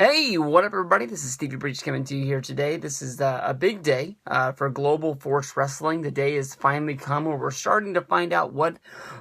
Hey, what up, everybody? This is Stevie Breach coming to you here today. This is a big day for Global Force Wrestling. The day has finally come where we're starting to find out what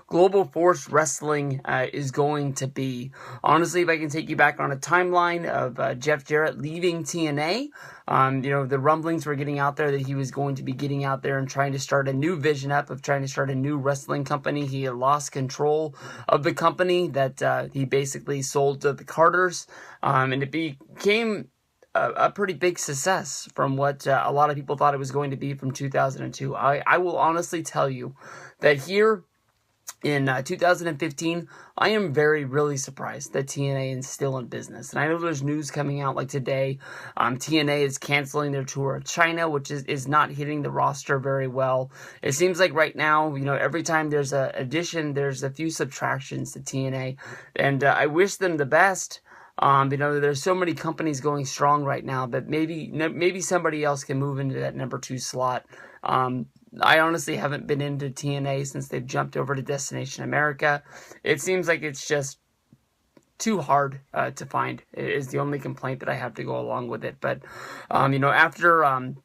Global Force Wrestling is going to be. Honestly, if I can take you back on a timeline of Jeff Jarrett leaving TNA, the rumblings were getting out there that he was going to be getting out there and trying to start a new vision up of trying to start a new wrestling company. He had lost control of the company that he basically sold to the Carters, and it became a pretty big success from what a lot of people thought it was going to be from 2002. I will honestly tell you that here in 2015, I am really surprised that TNA is still in business. And I know there's news coming out like today. TNA is canceling their tour of China, which is not hitting the roster very well. It seems like right now, every time there's an addition, there's a few subtractions to TNA. And I wish them the best. There's so many companies going strong right now that maybe somebody else can move into that number 2 slot. I honestly haven't been into TNA since they've jumped over to Destination America. It seems like it's just too hard to find, is the only complaint that I have to go along with it. But, after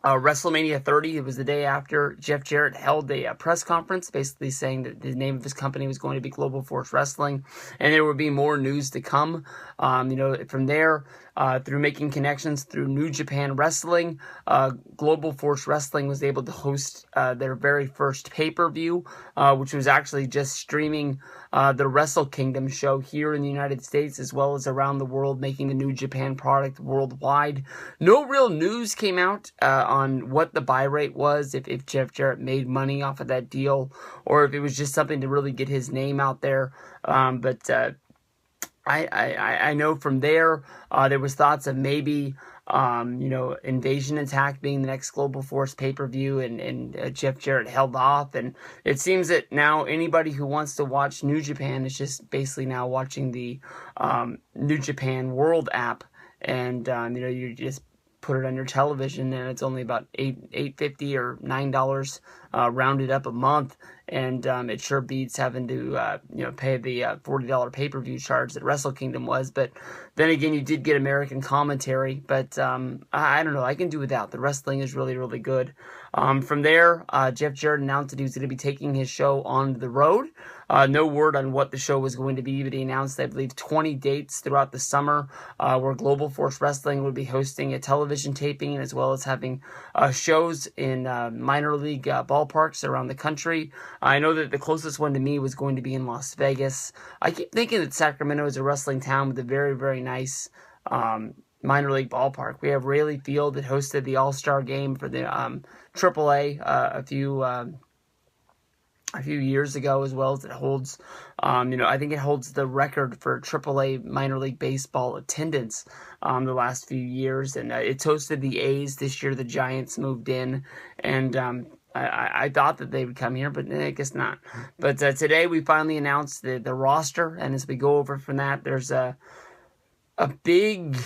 WrestleMania 30, it was the day after Jeff Jarrett held a press conference basically saying that the name of his company was going to be Global Force Wrestling, and there would be more news to come. From there, through making connections through New Japan Wrestling, Global Force Wrestling was able to host their very first pay-per-view, which was actually just streaming the Wrestle Kingdom show here in the United States as well as around the world, making the New Japan product worldwide. No real news came out on what the buy rate was, if Jeff Jarrett made money off of that deal, or if it was just something to really get his name out there. I know from there was thoughts of maybe Invasion Attack being the next Global Force pay-per-view, and Jeff Jarrett held off, and it seems that now anybody who wants to watch New Japan is just basically now watching the New Japan World app, and you just put it on your television, and it's only about $8.50 or $9 rounded up a month, and it sure beats having to pay the $40 pay-per-view charge that Wrestle Kingdom was. But then again, you did get American commentary, but I don't know, I can do without. The wrestling is really, really good. From there, Jeff Jarrett announced that he was going to be taking his show on the road. No word on what the show was going to be, but he announced, I believe, 20 dates throughout the summer where Global Force Wrestling would be hosting a television taping, as well as having shows in minor league ballparks around the country. I know that the closest one to me was going to be in Las Vegas. I keep thinking that Sacramento is a wrestling town with a very, very nice minor league ballpark. We have Raleigh Field that hosted the All-Star game for the AAA a few years ago, as well as it holds, I think it holds the record for AAA minor league baseball attendance the last few years, and it's hosted the A's. This year the Giants moved in, and I thought that they would come here, but I guess not. But today we finally announced the roster, and as we go over from that, there's a big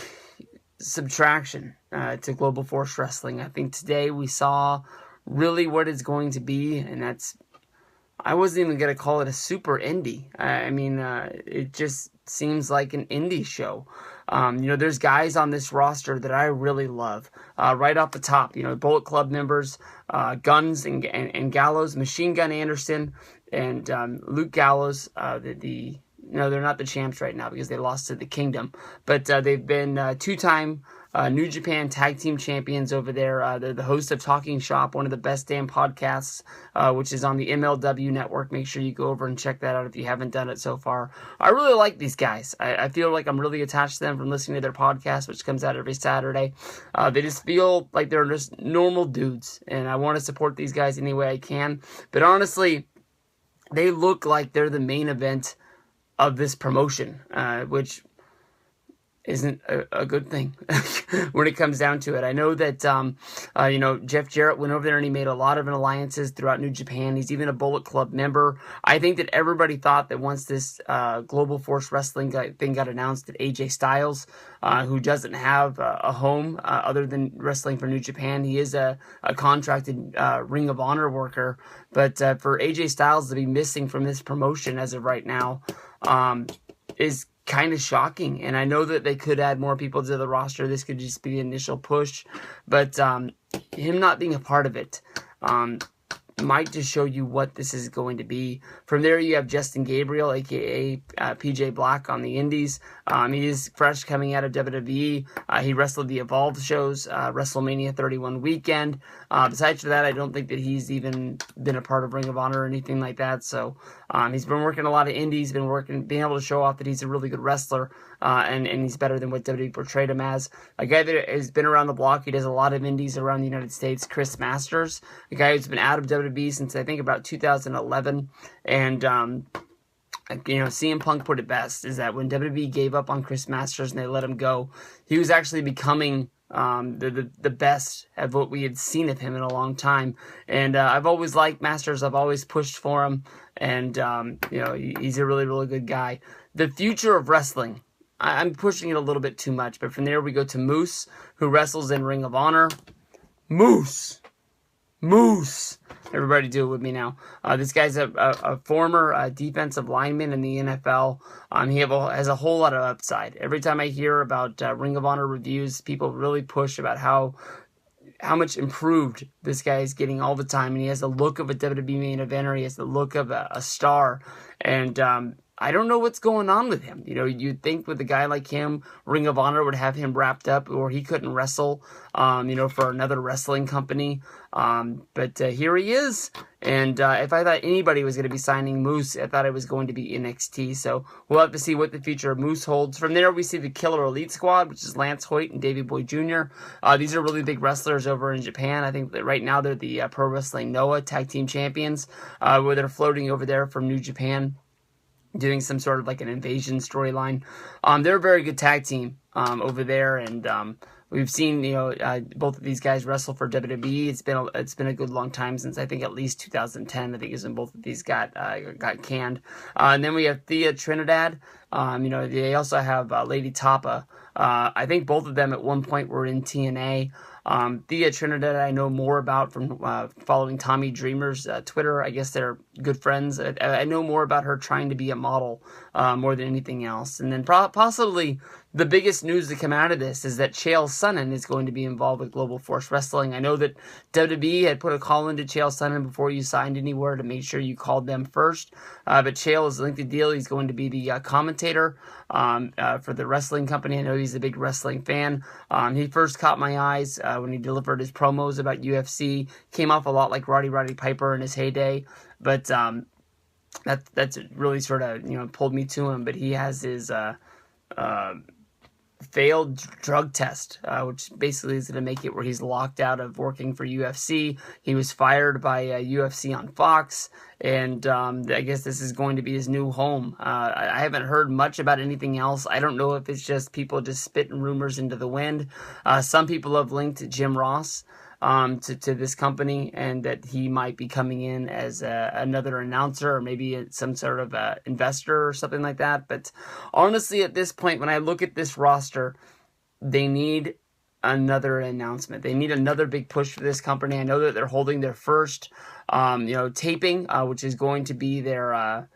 subtraction to Global Force Wrestling. I think today we saw really what it's going to be, and that's, I wasn't even going to call it a super indie. It just seems like an indie show. There's guys on this roster that I really love. Right off the top, Bullet Club members, Guns and Gallows, Machine Gun Anderson, and Luke Gallows. They're not the champs right now because they lost to the Kingdom, but they've been two-time New Japan Tag Team Champions over there. They're the host of Talking Shop, one of the best damn podcasts, which is on the MLW network. Make sure you go over and check that out if you haven't done it so far. I really like these guys. I feel like I'm really attached to them from listening to their podcast, which comes out every Saturday. They just feel like they're just normal dudes, and I want to support these guys any way I can. But honestly, they look like they're the main event of this promotion, which isn't a good thing when it comes down to it. I know that, Jeff Jarrett went over there and he made a lot of alliances throughout New Japan. He's even a Bullet Club member. I think that everybody thought that once this Global Force Wrestling thing got announced, that AJ Styles, who doesn't have a home other than wrestling for New Japan, he is a contracted Ring of Honor worker. But for AJ Styles to be missing from this promotion as of right now is kind of shocking. And I know that they could add more people to the roster. This could just be the initial push. But him not being a part of it might just show you what this is going to be. From there, you have Justin Gabriel, a.k.a. PJ Black on the Indies. He is fresh coming out of WWE. He wrestled the Evolve shows, WrestleMania 31 weekend. Besides that, I don't think that he's even been a part of Ring of Honor or anything like that. So he's been working a lot of indies, being able to show off that he's a really good wrestler, and he's better than what WWE portrayed him as. A guy that has been around the block. He does a lot of indies around the United States. Chris Masters, a guy who's been out of WWE since I think about 2011, and CM Punk put it best, is that when WWE gave up on Chris Masters and they let him go, he was actually becoming the best of what we had seen of him in a long time. And I've always liked Masters. I've always pushed for him, and he's a really, really good guy. The future of wrestling, I'm pushing it a little bit too much, but from there we go to Moose, who wrestles in Ring of Honor. Moose. Everybody do it with me now. This guy's a former defensive lineman in the NFL. He has a whole lot of upside. Every time I hear about Ring of Honor reviews, people really push about how much improved this guy is getting all the time. And he has the look of a WWE main eventer. He has the look of a star. And I don't know what's going on with him. You'd think with a guy like him, Ring of Honor would have him wrapped up, or he couldn't wrestle, for another wrestling company. But here he is. And if I thought anybody was going to be signing Moose, I thought it was going to be NXT. So we'll have to see what the future of Moose holds. From there, we see the Killer Elite Squad, which is Lance Hoyt and Davey Boy Jr. These are really big wrestlers over in Japan. I think that right now they're the Pro Wrestling Noah Tag Team Champions, where they're floating over there from New Japan, doing some sort of like an invasion storyline. They're a very good tag team over there, and we've seen both of these guys wrestle for WWE. It's been a good long time, since I think at least 2010. I think is when both of these got canned. And then we have Thea Trinidad. They also have Lady Tapa. I think both of them at one point were in TNA. Thea Trinidad I know more about from following Tommy Dreamer's Twitter. I guess they're good friends. I know more about her trying to be a model more than anything else. And then possibly the biggest news to come out of this is that Chael Sonnen is going to be involved with Global Force Wrestling. I know that WWE had put a call into Chael Sonnen before you signed anywhere to make sure you called them first. But Chael has linked the deal. He's going to be the commentator for the wrestling company. I know he's a big wrestling fan. He first caught my eyes when he delivered his promos about UFC. Came off a lot like Roddy Piper in his heyday. But that's really sort of pulled me to him. But he has his failed drug test, which basically is going to make it where he's locked out of working for UFC. He was fired by UFC on Fox, and I guess this is going to be his new home. I haven't heard much about anything else. I don't know if it's just people just spitting rumors into the wind. Some people have linked Jim Ross to this company, and that he might be coming in as another announcer, or maybe some sort of investor or something like that. But honestly, at this point, when I look at this roster, they need another announcement. They need another big push for this company. I know that they're holding their first taping, which is going to be their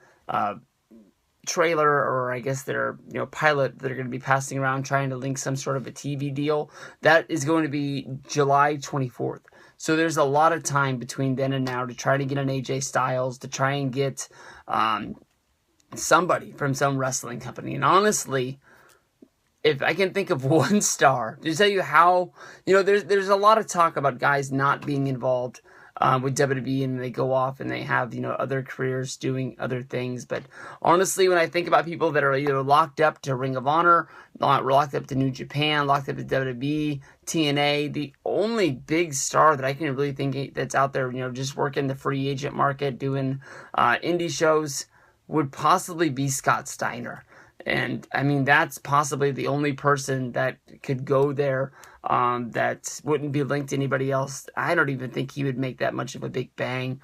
trailer, or I guess their pilot that they're going to be passing around, trying to link some sort of a TV deal. That is going to be July 24th. So there's a lot of time between then and now to try to get an AJ Styles, to try and get somebody from some wrestling company. And honestly, if I can think of one star to tell you how, there's a lot of talk about guys not being involved with WWE, and they go off and they have, other careers doing other things. But honestly, when I think about people that are either locked up to Ring of Honor, locked up to New Japan, locked up to WWE, TNA, the only big star that I can really think that's out there, just working the free agent market, doing indie shows, would possibly be Scott Steiner. And I mean, that's possibly the only person that could go there that wouldn't be linked to anybody else. I don't even think he would make that much of a big bang.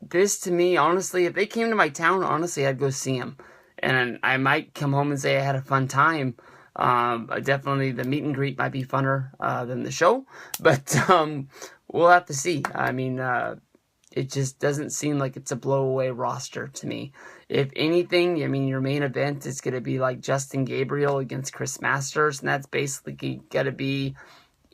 This, to me, honestly, if they came to my town, honestly, I'd go see him. And I might come home and say I had a fun time. Definitely the meet and greet might be funner than the show. But we'll have to see. I mean, it just doesn't seem like it's a blow-away roster to me. If anything, I mean, your main event is going to be like Justin Gabriel against Chris Masters, and that's basically going to be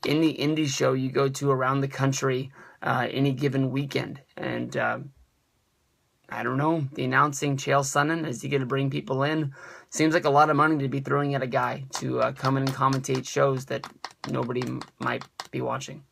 in the indie show you go to around the country any given weekend. And I don't know, the announcing Chael Sonnen, is he going to bring people in? Seems like a lot of money to be throwing at a guy to come in and commentate shows that nobody might be watching.